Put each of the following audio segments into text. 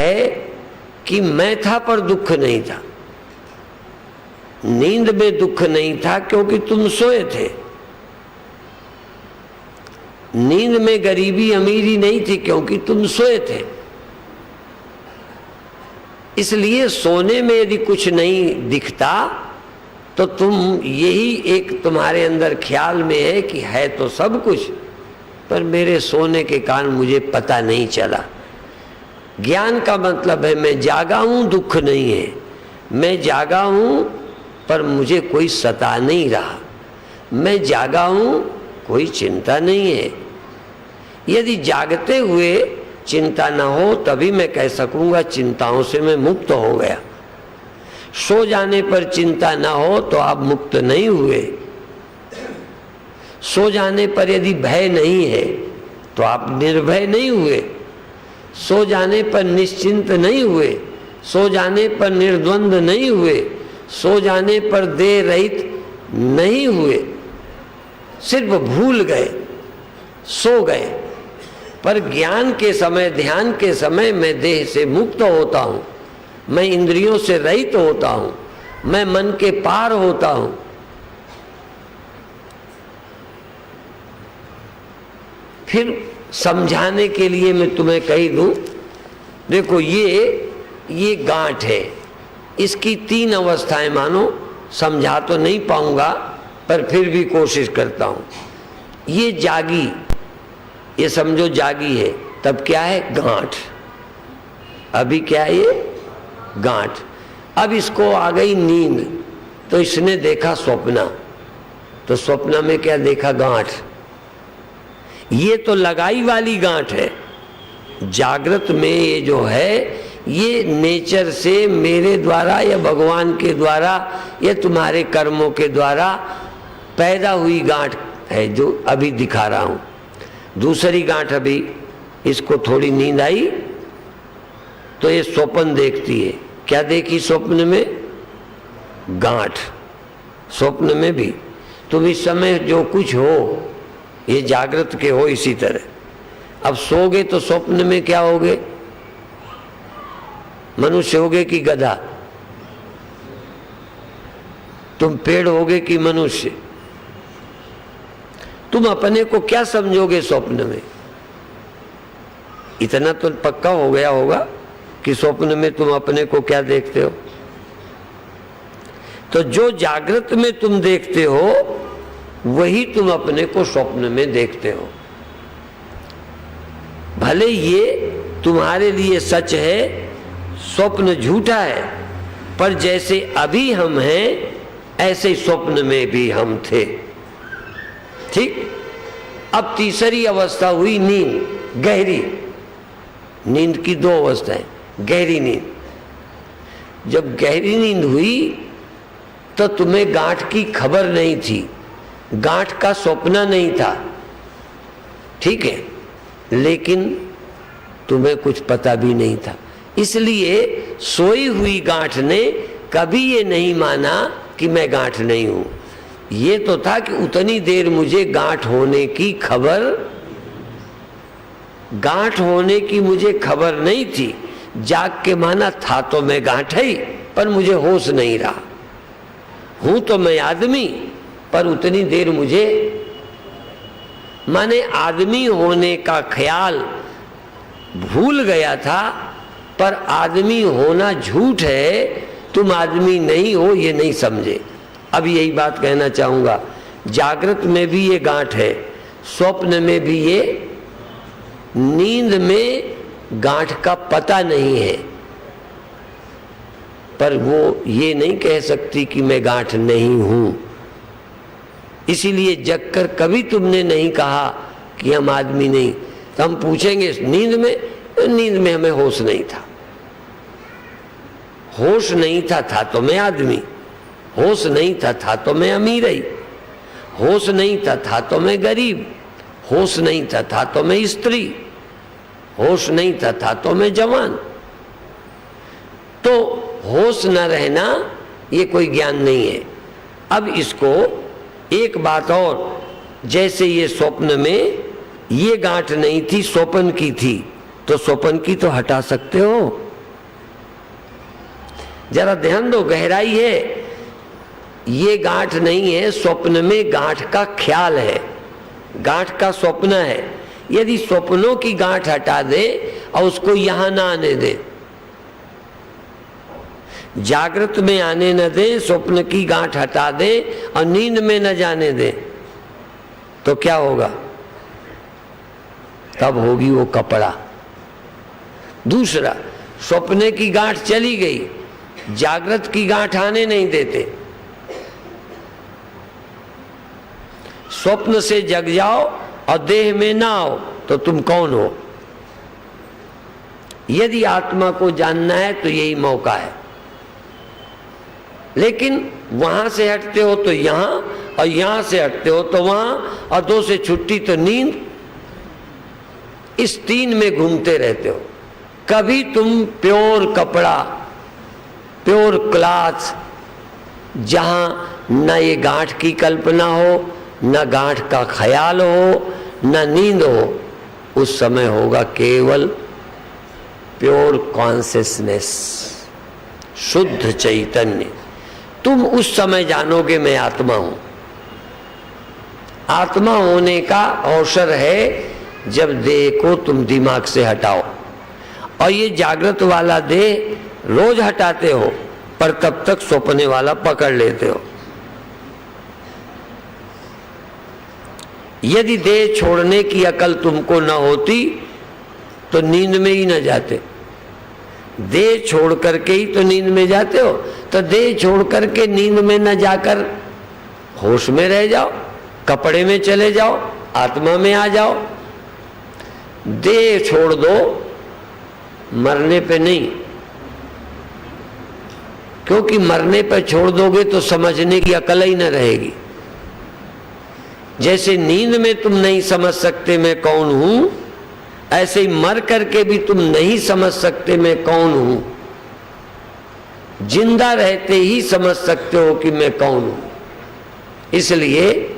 है कि मैं था पर दुख नहीं था। नींद में दुख नहीं था क्योंकि तुम सोए थे। नींद में गरीबी अमीरी नहीं थी क्योंकि तुम सोए थे। इसलिए सोने में यदि कुछ नहीं दिखता तो तुम यही एक तुम्हारे अंदर ख्याल में है कि है तो सब कुछ, पर मेरे सोने के कारण मुझे पता नहीं चला। ज्ञान का मतलब है मैं जागा हूं, दुख नहीं है। मैं जागा हूं पर मुझे कोई सता नहीं रहा। मैं जागा हूं, कोई चिंता नहीं है। यदि जागते हुए चिंता न हो तभी मैं कह सकूंगा चिंताओं से मैं मुक्त हो गया। सो जाने पर चिंता न हो तो आप मुक्त नहीं हुए। सो जाने पर यदि भय नहीं है तो आप निर्भय नहीं हुए। सो जाने पर निश्चिंत नहीं हुए। सो जाने पर निर्द्वंद नहीं हुए। सो जाने पर देह रहित नहीं हुए। सिर्फ भूल गए, सो गए। पर ज्ञान के समय, ध्यान के समय मैं देह से मुक्त होता हूं, मैं इंद्रियों से रहित होता हूं, मैं मन के पार होता हूं। फिर समझाने के लिए मैं तुम्हें कही दूं, देखो ये गांठ है, इसकी 3 अवस्थाएं मानो। समझा तो नहीं पाऊंगा पर फिर भी कोशिश करता हूं। ये जागी, ये समझो जागी है, तब क्या है? गांठ। अभी क्या है? ये गांठ। अब इसको आ गई नींद, तो इसने देखा स्वप्न, तो स्वप्न में क्या देखा? गांठ। ये तो लगाई वाली गांठ है। जागृत में ये जो है ये नेचर से मेरे द्वारा या भगवान के द्वारा या तुम्हारे कर्मों के द्वारा पैदा हुई गांठ है जो अभी दिखा रहा हूं। दूसरी गांठ अभी इसको थोड़ी नींद आई तो ये स्वप्न देखती है। क्या देखी स्वप्न में? गांठ। स्वप्न में भी तुम इस समय जो कुछ हो ये जागृत के हो इसी तरह। अब सोगे तो स्वप्न में क्या होगे? मनुष्य होगे कि गधा? तुम पेड़ होगे कि मनुष्य? तुम अपने को क्या समझोगे स्वप्न में? इतना तो पक्का हो गया होगा कि स्वप्न में तुम अपने को क्या देखते हो। तो जो जागृत में तुम देखते हो वही तुम अपने को स्वप्न में देखते हो। भले ये तुम्हारे लिए सच है, स्वप्न झूठा है, पर जैसे अभी हम हैं ऐसे स्वप्न में भी हम थे। ठीक। अब तीसरी अवस्था हुई नींद, गहरी नींद की 2 अवस्थाएं। गहरी नींद, जब गहरी नींद हुई तो तुम्हें गांठ की खबर नहीं थी, गांठ का स्वप्न नहीं था, ठीक है, लेकिन तुम्हें कुछ पता भी नहीं था। इसलिए सोई हुई गांठ ने कभी ये नहीं माना कि मैं गांठ नहीं हूं। ये तो था कि उतनी देर मुझे गांठ होने की खबर, गांठ होने की मुझे खबर नहीं थी। जाग के माना था तो मैं गांठ ही, पर मुझे होश नहीं रहा। हूं तो मैं आदमी, पर उतनी देर मुझे, माने आदमी होने का ख्याल भूल गया था, पर आदमी होना झूठ है। तुम आदमी नहीं हो ये नहीं समझे। अब यही बात कहना चाहूंगा, जागृत में भी ये गांठ है, स्वप्न में भी ये, नींद में गांठ का पता नहीं है, पर वो ये नहीं कह सकती कि मैं गांठ नहीं हूं। इसीलिए जगकर कभी तुमने नहीं कहा कि हम आदमी नहीं। तो हम पूछेंगे नींद में, नींद में हमें होश नहीं था। होश नहीं था तो मैं आदमी। होश नहीं था तो मैं अमीर ही। होश नहीं था तो मैं गरीब। होश नहीं था तो मैं स्त्री। होश नहीं था तो मैं जवान। तो होश न रहना ये कोई ज्ञान नहीं है। अब इसको एक बात और, जैसे ये स्वप्न में ये गांठ नहीं थी, स्वप्न की थी, तो स्वप्न की तो हटा सकते हो, जरा ध्यान दो, गहराई है। ये गांठ नहीं है, स्वप्न में गांठ का ख्याल है, गांठ का स्वप्न है। यदि स्वप्नों की गांठ हटा दे और उसको यहां ना आने दे, जागृत में आने न दे, स्वप्न की गांठ हटा दे और नींद में न जाने दे, तो क्या होगा? तब होगी वो कपड़ा। दूसरा, स्वप्न की गांठ चली गई, जागृत की गांठ आने नहीं देते। स्वप्न से जग जाओ और देह में ना आओ तो तुम कौन हो? यदि आत्मा को जानना है तो यही मौका है। लेकिन वहां से हटते हो तो यहां, और यहां से हटते हो तो वहां, और दो से छुट्टी तो नींद। इस तीन में घूमते रहते हो। कभी तुम प्योर कपड़ा, प्योर क्लॉथ, जहां न ये गांठ की कल्पना हो, न गांठ का ख्याल हो, न नींद हो, उस समय होगा केवल प्योर कॉन्शियसनेस, शुद्ध चैतन्य। तुम उस समय जानोगे मैं आत्मा हूं। आत्मा होने का अवसर है जब देह को तुम दिमाग से हटाओ। और ये जागृत वाला देह रोज हटाते हो, पर तब तक सौंपने वाला पकड़ लेते हो। यदि देह छोड़ने की अकल तुमको न होती तो नींद में ही न जाते। देह छोड़ करके ही तो नींद में जाते हो। तो देह छोड़ करके नींद में न जाकर होश में रह जाओ, कपड़े में चले जाओ, आत्मा में आ जाओ। देह छोड़ दो, मरने पे नहीं, क्योंकि मरने पर छोड़ दोगे तो समझने की अकल ही न रहेगी। जैसे नींद में तुम नहीं समझ सकते मैं कौन हूं, ऐसे ही मर करके भी तुम नहीं समझ सकते मैं कौन हूं। जिंदा रहते ही समझ सकते हो कि मैं कौन हूं। इसलिए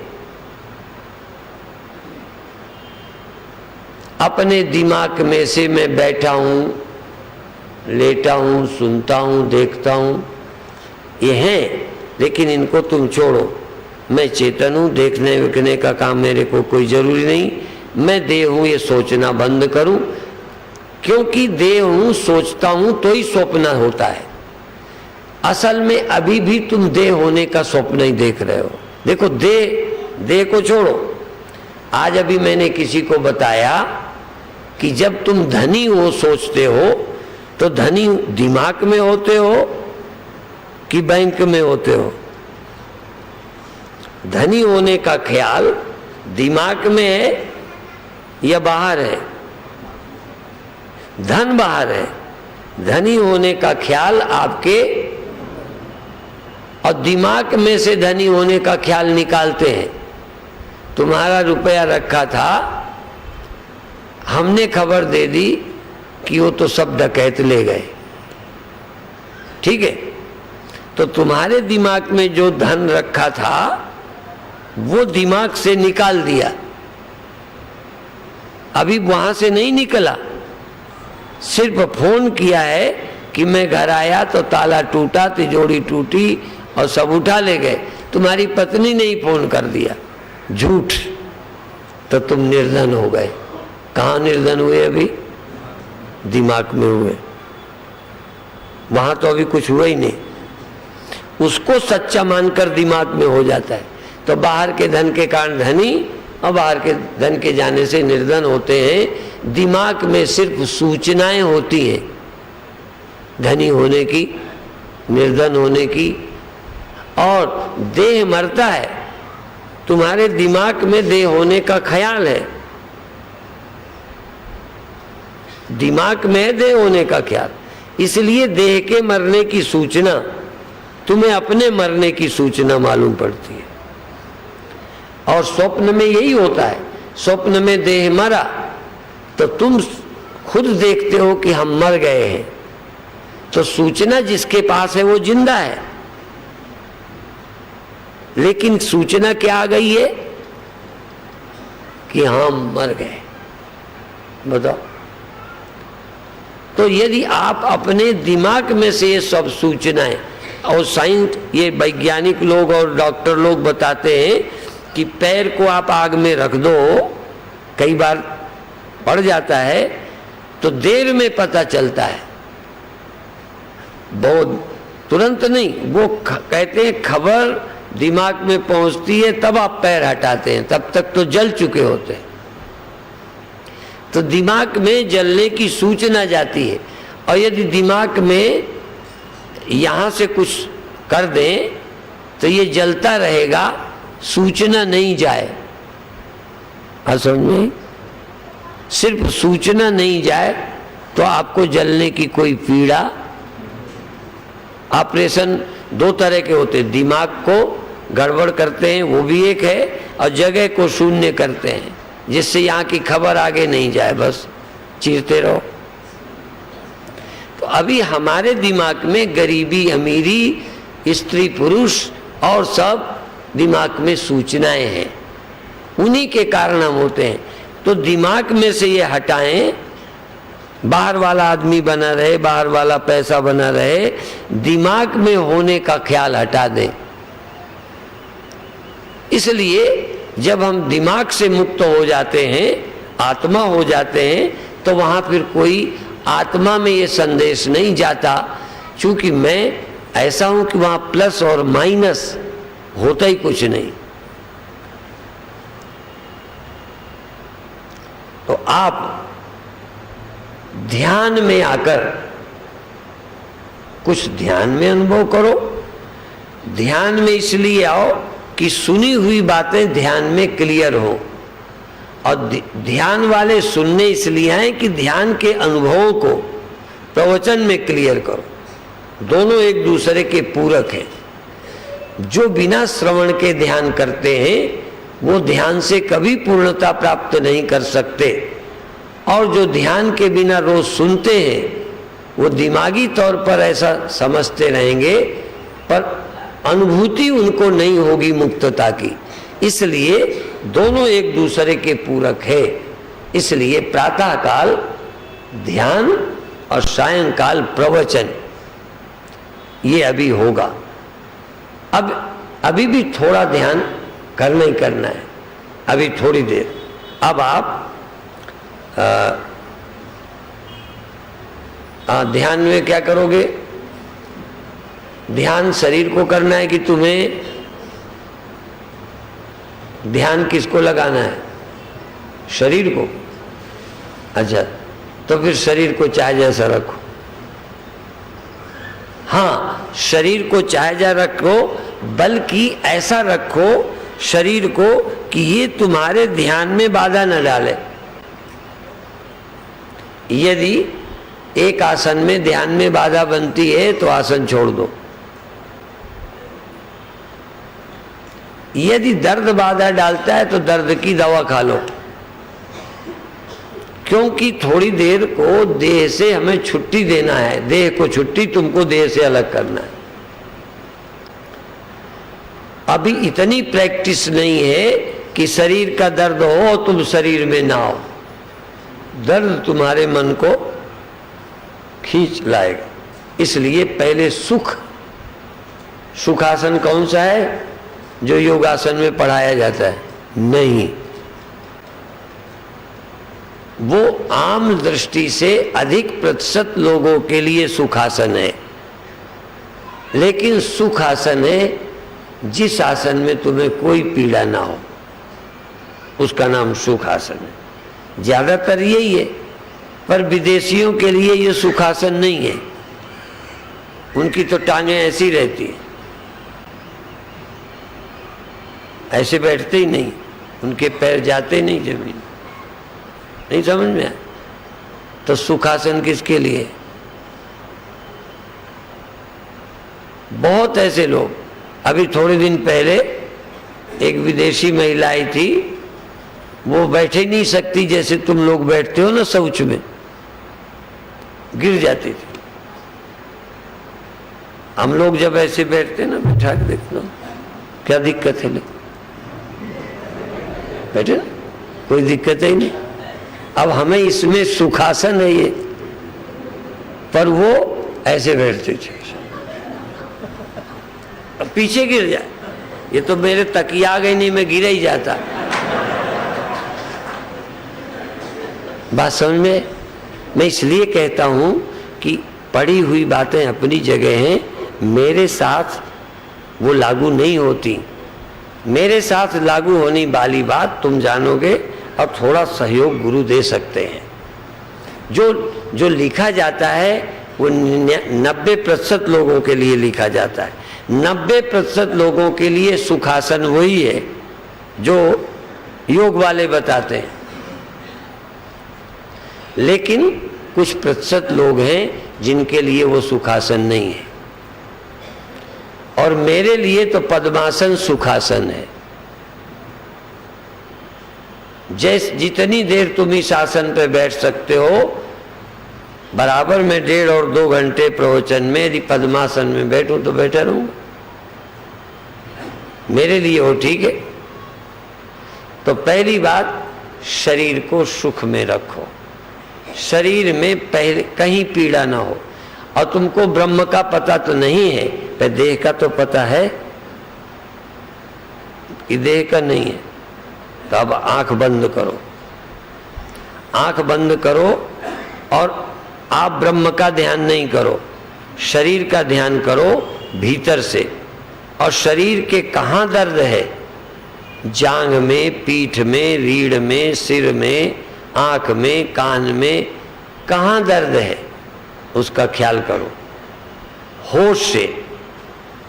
अपने दिमाग में से मैं बैठा हूं, लेटा हूं, सुनता हूं, देखता हूं, ये हैं, लेकिन इनको तुम छोड़ो। मैं चेतन हूं, देखने विकने का काम मेरे को कोई जरूरी नहीं। मैं देह हूं ये सोचना बंद करूं, क्योंकि देह हूं, सोचता हूं तो ही स्वप्न होता है। असल में अभी भी तुम देह होने का स्वप्न ही देख रहे हो। देखो, देह को छोड़ो। आज अभी मैंने किसी को बताया कि जब तुम धनी हो सोचते हो तो धनी दिमाग में होते हो कि बैंक में होते हो? धनी होने का ख्याल दिमाग में है या बाहर है? धन बाहर है। धनी होने का ख्याल आपके, और दिमाग में से धनी होने का ख्याल निकालते हैं। तुम्हारा रुपया रखा था, हमने खबर दे दी कि वो तो सब डकैत ले गए, ठीक है? तो तुम्हारे दिमाग में जो धन रखा था वो दिमाग से निकाल दिया, अभी वहां से नहीं निकला। सिर्फ फोन किया है कि मैं घर आया तो ताला टूटा, तिजोरी टूटी और सब उठा ले गए। तुम्हारी पत्नी ने ही फोन कर दिया, झूठ। तो तुम निर्धन हो गए। कहाँ निर्धन हुए? अभी दिमाग में हुए, वहां तो अभी कुछ हुआ ही नहीं। उसको सच्चा मानकर दिमाग में हो जाता है। तो बाहर के धन के कारण धनी और बाहर के धन के जाने से निर्धन होते हैं। दिमाग में सिर्फ सूचनाएं होती हैं धनी होने की, निर्धन होने की, और देह मरता है। तुम्हारे दिमाग में देह होने का ख्याल है, दिमाग में देह होने का ख्याल। इसलिए देह के मरने की सूचना तुम्हें अपने मरने की सूचना मालूम पड़ती है। और स्वप्न में यही होता है। स्वप्न में देह मरा तो तुम खुद देखते हो कि हम मर गए हैं, तो सूचना जिसके पास है वो जिंदा है। लेकिन सूचना क्या आ गई है कि हम मर गए। बताओ। तो यदि आप अपने दिमाग में से ये सब सूचनाएं, और साइंस, ये वैज्ञानिक लोग और डॉक्टर लोग बताते हैं कि पैर को आप आग में रख दो, कई बार पड़ जाता है तो देर में पता चलता है, बहुत तुरंत नहीं। वो कहते हैं खबर दिमाग में पहुंचती है तब आप पैर हटाते हैं, तब तक तो जल चुके होते हैं। तो दिमाग में जलने की सूचना जाती है, और यदि दिमाग में यहाँ से कुछ कर दें तो ये जलता रहेगा, सूचना नहीं जाए। समझ में? सिर्फ सूचना नहीं जाए तो आपको जलने की कोई पीड़ा। ऑपरेशन दो तरह के होते हैं, दिमाग को गड़बड़ करते हैं वो भी एक है, और जगह को शून्य करते हैं जिससे यहाँ की खबर आगे नहीं जाए, बस चीरते रहो। तो अभी हमारे दिमाग में गरीबी अमीरी, स्त्री पुरुष और सब दिमाग में सूचनाएं हैं, उन्हीं के कारण हम होते हैं। तो दिमाग में से ये हटाएं, बाहर वाला आदमी बना रहे, बाहर वाला पैसा बना रहे, दिमाग में होने का ख्याल हटा दें। इसलिए जब हम दिमाग से मुक्त हो जाते हैं, आत्मा हो जाते हैं, तो वहां फिर कोई आत्मा में ये संदेश नहीं जाता, क्योंकि मैं ऐसा हूं कि वहां प्लस और माइनस होता ही कुछ नहीं। तो आप ध्यान में आकर कुछ ध्यान में अनुभव करो। ध्यान में इसलिए आओ कि सुनी हुई बातें ध्यान में क्लियर हो, और ध्यान वाले सुनने इसलिए आए कि ध्यान के अनुभवों को प्रवचन में क्लियर करो। दोनों एक दूसरे के पूरक हैं। जो बिना श्रवण के ध्यान करते हैं वो ध्यान से कभी पूर्णता प्राप्त नहीं कर सकते, और जो ध्यान के बिना रोज सुनते हैं वो दिमागी तौर पर ऐसा समझते रहेंगे, पर अनुभूति उनको नहीं होगी मुक्तता की। इसलिए दोनों एक दूसरे के पूरक है। इसलिए प्रातः काल ध्यान और सायंकाल प्रवचन ये अभी होगा। अब अभी भी थोड़ा ध्यान करना ही करना है, अभी थोड़ी देर। अब आप ध्यान में क्या करोगे? ध्यान शरीर को करना है कि तुम्हें ध्यान किसको लगाना है? शरीर को। अच्छा, तो फिर शरीर को चाहे जैसा रखो। हाँ, शरीर को चाहे जैसा रखो, बल्कि ऐसा रखो शरीर को कि ये तुम्हारे ध्यान में बाधा न डाले। यदि एक आसन में ध्यान में बाधा बनती है तो आसन छोड़ दो। यदि दर्द बाधा डालता है तो दर्द की दवा खा लो, क्योंकि थोड़ी देर को देह से हमें छुट्टी देना है। देह को छुट्टी, तुमको देह से अलग करना है। अभी इतनी प्रैक्टिस नहीं है कि शरीर का दर्द हो और तुम शरीर में ना हो। दर्द तुम्हारे मन को खींच लाएगा। इसलिए पहले सुखासन कौन सा है जो योगासन में पढ़ाया जाता है? नहीं, वो आम दृष्टि से अधिक प्रतिशत लोगों के लिए सुखासन है। लेकिन सुखासन है जिस आसन में तुम्हें कोई पीड़ा ना हो, उसका नाम सुखासन है। ज्यादातर यही है, पर विदेशियों के लिए ये सुखासन नहीं है। उनकी तो टांगें ऐसी रहती है, ऐसे बैठते ही नहीं, उनके पैर जाते नहीं जमीन। नहीं समझ में आया? तो सुखासन किसके लिए? बहुत ऐसे लोग, अभी थोड़े दिन पहले एक विदेशी महिला आई थी, वो बैठे नहीं सकती जैसे तुम लोग बैठते हो ना शौच में, गिर जाती थी। हम लोग जब ऐसे बैठते ना, बिठा के देखना क्या दिक्कत है, बैठे ना, कोई दिक्कत ही नहीं। अब हमें इसमें सुखासन है, ये पर वो ऐसे बैठते थे, अब पीछे गिर जाए, ये तो मेरे तकिया आ गई, नहीं मैं गिर ही जाता। बात समझ में? मैं इसलिए कहता हूं कि पढ़ी हुई बातें अपनी जगह हैं, मेरे साथ वो लागू नहीं होती। मेरे साथ लागू होने वाली बात तुम जानोगे और थोड़ा सहयोग गुरु दे सकते हैं। जो लिखा जाता है वो 90% लोगों के लिए लिखा जाता है। 90% लोगों के लिए सुखासन वही है जो योग वाले बताते हैं, लेकिन कुछ प्रतिशत लोग हैं जिनके लिए वो सुखासन नहीं है। और मेरे लिए तो पद्मासन सुखासन है। जितनी देर तुम इस आसन पे बैठ सकते हो, बराबर में 1.5 और 2 घंटे प्रवचन में यदि पद्मासन में बैठूं तो बैठा रहूंगा, मेरे लिए वो ठीक है। तो पहली बात, शरीर को सुख में रखो, शरीर में पहले कहीं पीड़ा ना हो। और तुमको ब्रह्म का पता तो नहीं है, पर देह का तो पता है कि देह का नहीं है। तो अब आंख बंद करो, आंख बंद करो और आप ब्रह्म का ध्यान नहीं करो, शरीर का ध्यान करो भीतर से। और शरीर के कहाँ दर्द है? जांघ में, पीठ में, रीढ़ में, सिर में, आंख में, कान में, कहाँ दर्द है उसका ख्याल करो। होश से,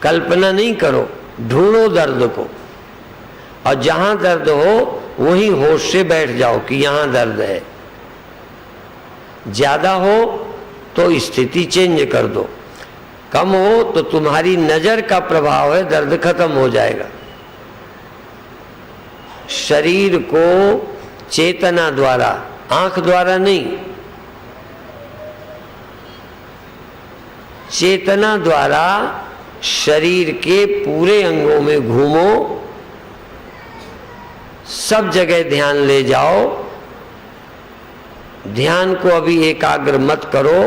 कल्पना नहीं करो, ढूंढो दर्द को। और जहां दर्द हो वहीं होश से बैठ जाओ कि यहां दर्द है। ज्यादा हो तो स्थिति चेंज कर दो, कम हो तो तुम्हारी नजर का प्रभाव है, दर्द खत्म हो जाएगा। शरीर को चेतना द्वारा, आंख द्वारा नहीं, चेतना द्वारा शरीर के पूरे अंगों में घूमो, सब जगह ध्यान ले जाओ। ध्यान को अभी एकाग्र मत करो,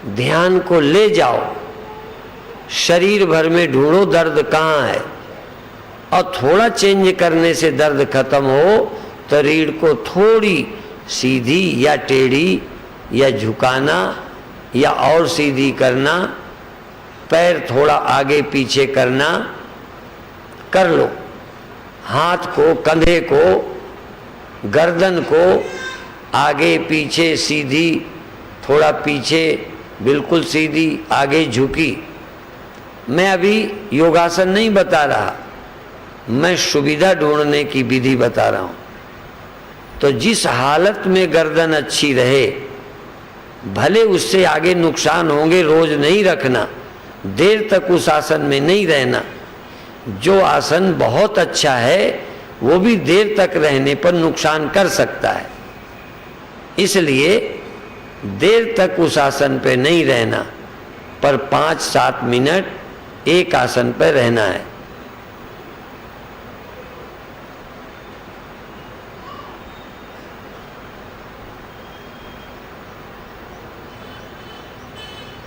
ध्यान को ले जाओ, शरीर भर में ढूंढो दर्द कहाँ है। और थोड़ा चेंज करने से दर्द खत्म हो तो रीढ़ को थोड़ी सीधी या टेढ़ी या झुकाना या और सीधी करना, पैर थोड़ा आगे पीछे करना, कर लो। हाथ को, कंधे को, गर्दन को आगे पीछे सीधी, थोड़ा पीछे बिल्कुल सीधी, आगे झुकी। मैं अभी योगासन नहीं बता रहा, मैं सुविधा ढूंढने की विधि बता रहा हूं। तो जिस हालत में गर्दन अच्छी रहे, भले उससे आगे नुकसान होंगे, रोज नहीं रखना, देर तक उस आसन में नहीं रहना। जो आसन बहुत अच्छा है वो भी देर तक रहने पर नुकसान कर सकता है, इसलिए देर तक उस आसन पे नहीं रहना, पर 5-7 मिनट एक आसन पर रहना है।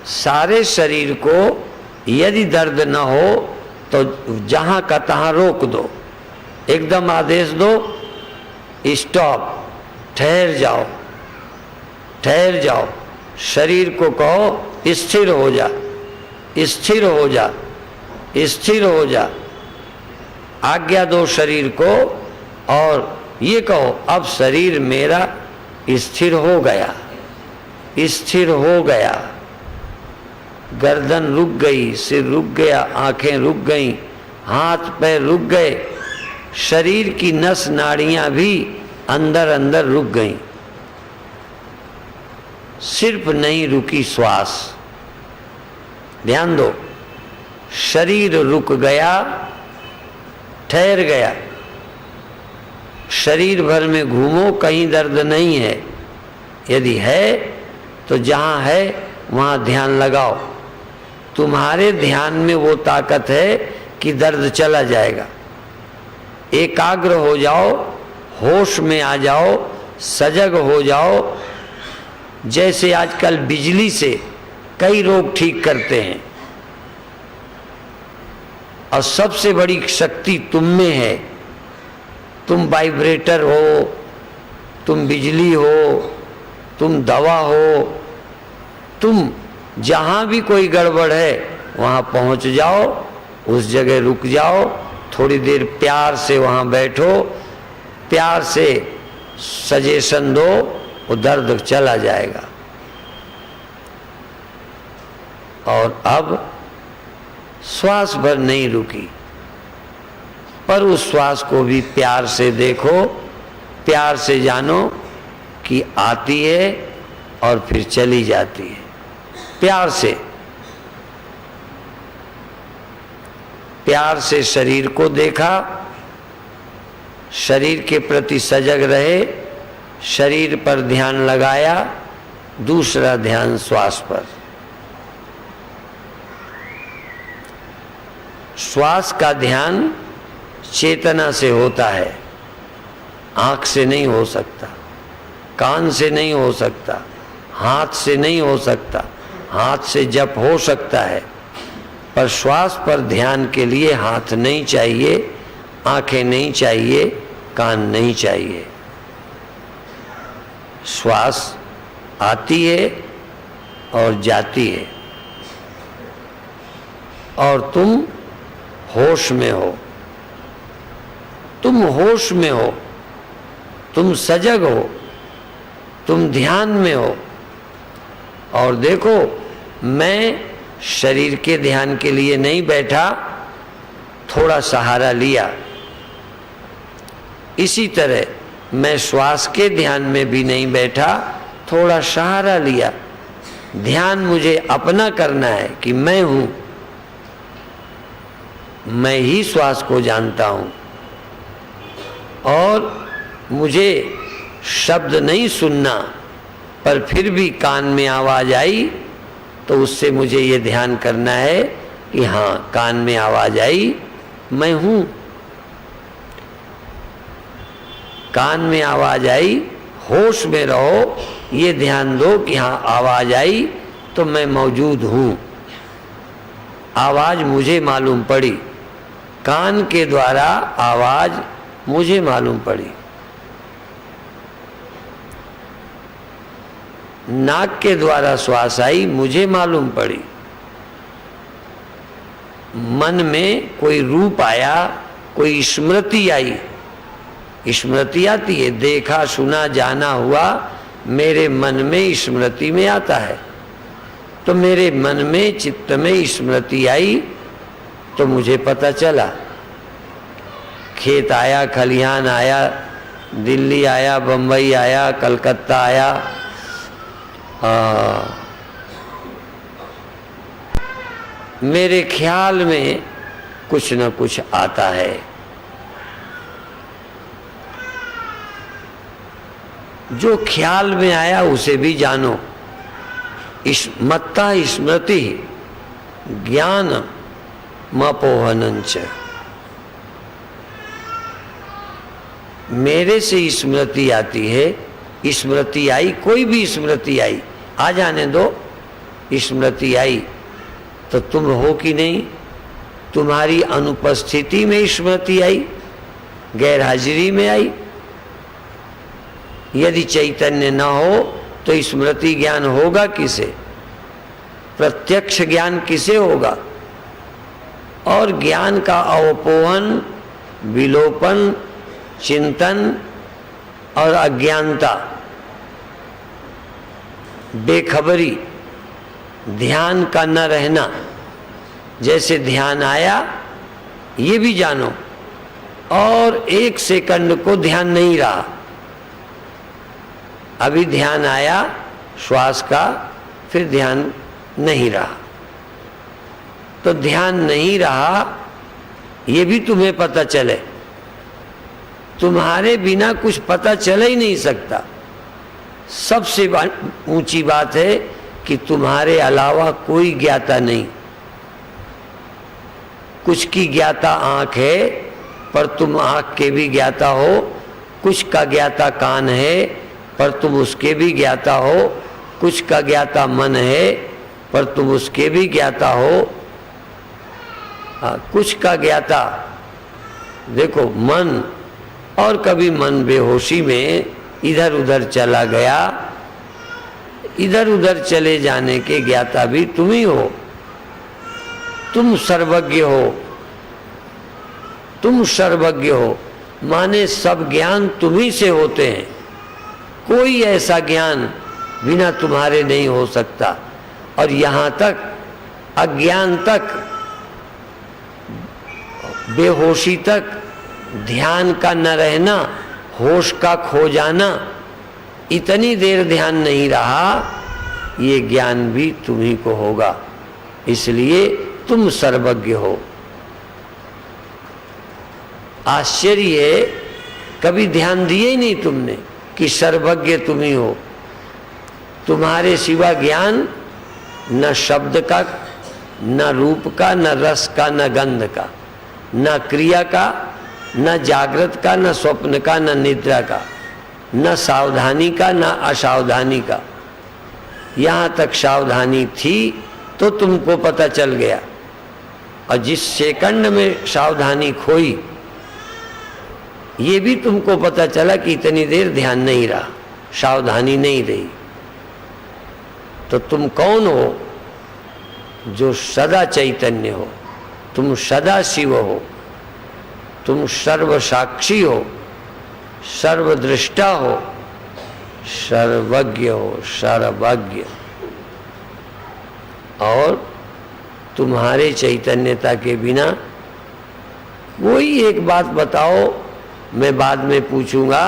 सारे शरीर को यदि दर्द न हो तो जहां का तहां रोक दो, एकदम आदेश दो, स्टॉप, ठहर जाओ, ठहर जाओ। शरीर को कहो स्थिर हो जा, स्थिर हो जा, स्थिर हो जा। आज्ञा दो शरीर को और ये कहो अब शरीर मेरा स्थिर हो गया, स्थिर हो गया। गर्दन रुक गई, सिर रुक गया, आंखें रुक गईं, हाथ पैर रुक गए, शरीर की नस नाड़ियां भी अंदर अंदर रुक गईं। सिर्फ नहीं रुकी श्वास, ध्यान दो, शरीर रुक गया, ठहर गया। शरीर भर में घूमो, कहीं दर्द नहीं है, यदि है तो जहां है वहां ध्यान लगाओ। तुम्हारे ध्यान में वो ताकत है कि दर्द चला जाएगा। एकाग्र हो जाओ, होश में आ जाओ, सजग हो जाओ। जैसे आजकल बिजली से कई रोग ठीक करते हैं। और सबसे बड़ी शक्ति तुम में है। तुम वाइब्रेटर हो, तुम बिजली हो, तुम दवा हो। तुम जहां भी कोई गड़बड़ है वहां पहुंच जाओ, उस जगह रुक जाओ, थोड़ी देर प्यार से वहां बैठो, प्यार से सजेशन दो, वो दर्द चला जाएगा। और अब श्वास भर नहीं रुकी, पर उस श्वास को भी प्यार से देखो, प्यार से जानो कि आती है और फिर चली जाती है। प्यार से, प्यार से शरीर को देखा, शरीर के प्रति सजग रहे, शरीर पर ध्यान लगाया, दूसरा ध्यान श्वास पर। श्वास का ध्यान चेतना से होता है, आंख से नहीं हो सकता, कान से नहीं हो सकता, हाथ से नहीं हो सकता। हाथ से जप हो सकता है, पर श्वास पर ध्यान के लिए हाथ नहीं चाहिए, आंखें नहीं चाहिए, कान नहीं चाहिए। श्वास आती है और जाती है, और तुम होश में हो, तुम होश में हो, तुम सजग हो, तुम ध्यान में हो। और देखो, मैं शरीर के ध्यान के लिए नहीं बैठा, थोड़ा सहारा लिया। इसी तरह मैं श्वास के ध्यान में भी नहीं बैठा, थोड़ा सहारा लिया। ध्यान मुझे अपना करना है कि मैं हूं, मैं ही श्वास को जानता हूं, और मुझे शब्द नहीं सुनना, पर फिर भी कान में आवाज आई तो उससे मुझे ये ध्यान करना है कि हाँ, कान में आवाज आई, मैं हूं। कान में आवाज आई, होश में रहो, ये ध्यान दो कि हाँ, आवाज आई तो मैं मौजूद हूं। आवाज मुझे मालूम पड़ी, कान के द्वारा आवाज मुझे मालूम पड़ी। नाक के द्वारा श्वास आई, मुझे मालूम पड़ी। मन में कोई रूप आया, कोई स्मृति आई। स्मृति आती है, देखा, सुना, जाना हुआ, मेरे मन में स्मृति में आता है। तो मेरे मन में, चित्त में स्मृति आई तो मुझे पता चला। खेत आया, खलिहान आया, दिल्ली आया, बंबई आया, कलकत्ता आया, मेरे ख्याल में कुछ न कुछ आता है। जो ख्याल में आया उसे भी जानो। मत्ता स्मृति ज्ञान मपोहनंच। मेरे से स्मृति आती है, स्मृति आई, कोई भी स्मृति आई, आ जाने दो। स्मृति आई तो तुम हो कि नहीं? तुम्हारी अनुपस्थिति में स्मृति आई, गैर हाजिरी में आई। यदि चैतन्य न हो तो स्मृति ज्ञान होगा किसे? प्रत्यक्ष ज्ञान किसे होगा? और ज्ञान का अवपोहन, विलोपन, चिंतन और अज्ञानता, बेखबरी, ध्यान का न रहना। जैसे ध्यान आया ये भी जानो, और एक सेकंड को ध्यान नहीं रहा। अभी ध्यान आया श्वास का, फिर ध्यान नहीं रहा। तो ध्यान नहीं रहा ये भी तुम्हें पता चले। तुम्हारे बिना कुछ पता चल ही नहीं सकता। सबसे ऊंची बात है कि तुम्हारे अलावा कोई ज्ञाता नहीं। कुछ की ज्ञाता आंख है, पर तुम आंख के भी ज्ञाता हो। कुछ का ज्ञाता कान है, पर तुम उसके भी ज्ञाता हो। कुछ का ज्ञाता मन है, पर तुम उसके भी ज्ञाता हो। कुछ का ज्ञाता, देखो मन, और कभी मन बेहोशी में इधर उधर चला गया, इधर उधर चले जाने के ज्ञाता भी तुम ही हो। तुम सर्वज्ञ हो, तुम सर्वज्ञ हो, माने सब ज्ञान तुम ही से होते हैं। कोई ऐसा ज्ञान बिना तुम्हारे नहीं हो सकता। और यहाँ तक अज्ञान तक, बेहोशी तक, ध्यान का न रहना, होश का खो जाना, इतनी देर ध्यान नहीं रहा, ये ज्ञान भी तुम्ही को होगा। इसलिए तुम सर्वज्ञ हो। आश्चर्य है, कभी ध्यान दिए ही नहीं तुमने कि सर्वज्ञ तुम ही हो। तुम्हारे सिवा ज्ञान न शब्द का, न रूप का, न रस का, न गंध का, न क्रिया का, न जागृत का, न स्वप्न का, न निद्रा का, न सावधानी का, न असावधानी का। यहाँ तक सावधानी थी तो तुमको पता चल गया, और जिस सेकंड में सावधानी खोई ये भी तुमको पता चला कि इतनी देर ध्यान नहीं रहा, सावधानी नहीं रही। तो तुम कौन हो? जो सदा चैतन्य हो, तुम सदा शिव हो, तुम सर्व साक्षी हो, सर्वदृष्टा हो, सर्वज्ञ हो, सर्वज्ञ। और तुम्हारे चैतन्यता के बिना कोई एक बात बताओ, मैं बाद में पूछूंगा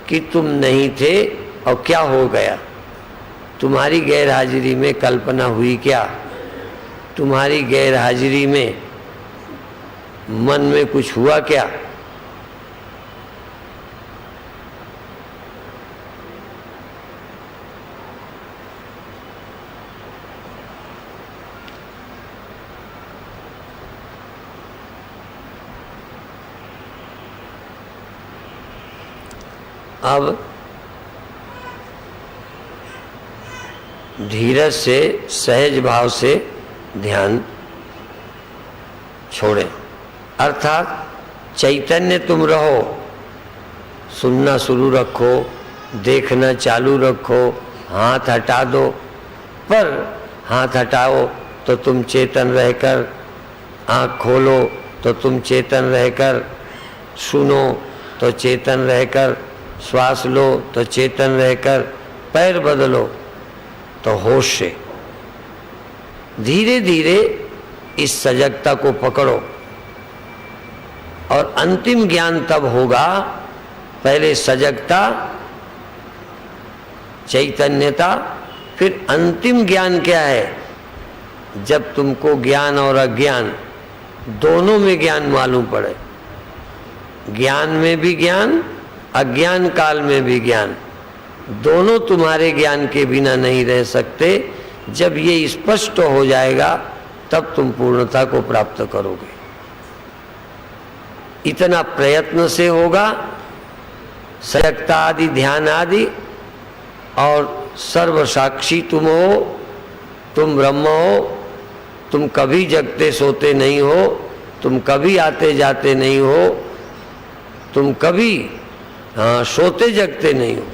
कि तुम नहीं थे और क्या हो गया। तुम्हारी गैर हाजिरी में कल्पना हुई क्या? तुम्हारी गैर हाजिरी में मन में कुछ हुआ क्या? अब धीरज से, सहज भाव से ध्यान छोड़ें। अर्थात चैतन्य तुम रहो, सुनना शुरू रखो, देखना चालू रखो, हाथ हटा दो, पर हाथ हटाओ तो तुम चेतन रहकर, आँख खोलो तो तुम चेतन रहकर, सुनो तो चेतन रहकर, श्वास लो तो चेतन रहकर, पैर बदलो तो होश से। धीरे धीरे इस सजगता को पकड़ो, और अंतिम ज्ञान तब होगा, पहले सजगता, चैतन्यता, फिर अंतिम ज्ञान क्या है? जब तुमको ज्ञान और अज्ञान दोनों में ज्ञान मालूम पड़े, ज्ञान में भी ज्ञान, अज्ञान काल में भी ज्ञान, दोनों तुम्हारे ज्ञान के बिना नहीं रह सकते। जब ये स्पष्ट हो जाएगा तब तुम पूर्णता को प्राप्त करोगे। इतना प्रयत्न से होगा, सजगता आदि, ध्यान आदि, और सर्व साक्षी तुम हो, तुम ब्रह्म हो, तुम कभी जगते सोते नहीं हो, तुम कभी आते जाते नहीं हो, तुम कभी सोते जगते नहीं हो,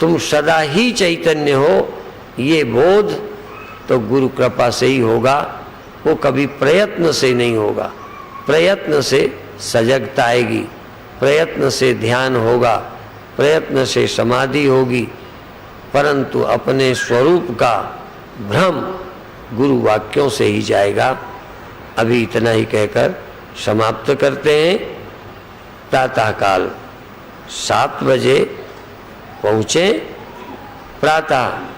तुम सदा ही चैतन्य हो। ये बोध तो गुरु कृपा से ही होगा, वो कभी प्रयत्न से नहीं होगा। प्रयत्न से सजगता आएगी, प्रयत्न से ध्यान होगा, प्रयत्न से समाधि होगी, परंतु अपने स्वरूप का भ्रम गुरु वाक्यों से ही जाएगा। अभी इतना ही कहकर समाप्त करते हैं। प्रातःकाल 7 बजे पहुँचे। प्रातः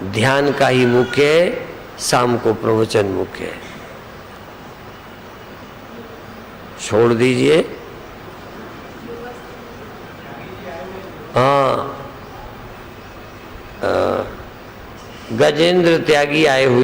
ध्यान का ही मुख्य है, शाम को प्रवचन मुख्य है। छोड़ दीजिए। हाँ, गजेंद्र त्यागी आए हुए।